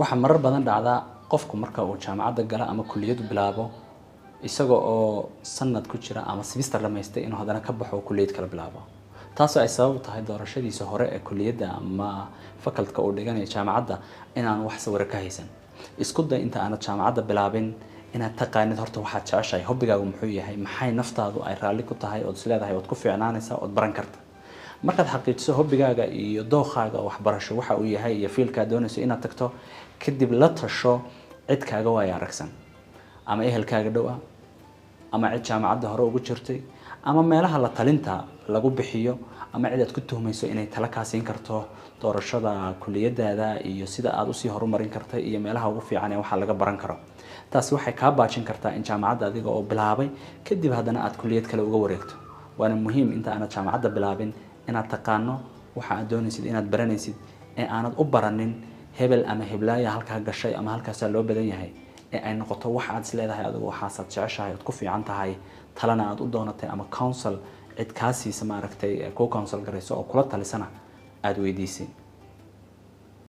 waxa marar badan dhacda qofku marka uu jaamacadda gala ama kulliyadu bilaabo isagoo oo sanad ku jira ama semester dhamaystay inuu hadana ka baxo kulliyad kala bilaabo taas ay sabab tahay doorashadiisa hore ee kulliyada ama faculty-ka uu dhiganayo jaamacadda inaan wax sawir ka haysan isku day inta aan jaamacadda bilaabin inaad taqaanid horta waxaad jeceshahay hobbigaagu muxuu yahay maxay naftaadu ay raali ku tahay oo isleedahay waad ku fiicnaanaysaa oo baran karta markaad xaqiijiso hobbigaaga iyo dookhaaga waxbarasho waxa uu yahay iyo fiilka doonayso inaad tagto kadib la tasho cid kaaga way aragsan ama ehelkaaga dhow ama cid jaamacadda hore ugu jirtay ama meelaha la talinta lagu bixiyo ama cid aad ku tuhmayso inay tala ka siin karto doorashada kulliyadaada iyo sida aad u sii horumarin kartay iyo meelaha ugu fiican ee waxa laga baran karo taas waxay ka baajin kartaa in jaamacadda adiga oo bilaabay kadib hadana aad kulliyad kale uga wareegto waana muhiim inta aad jaamacadda bilaabin inaad taqaano waxa aad doonaysid inaad baranaysid ee aanad u baranin hebel ama heblaaya halka gashay ama halkaas loo badan yahay ee ay noqoto wax aad isleedahay adigu waxaad jeceshahay oo ku fiican tahay talana aad u doonatay ama council cid kaasiisa ma aragtay ku council garayso oo kula talisana aad weydiisay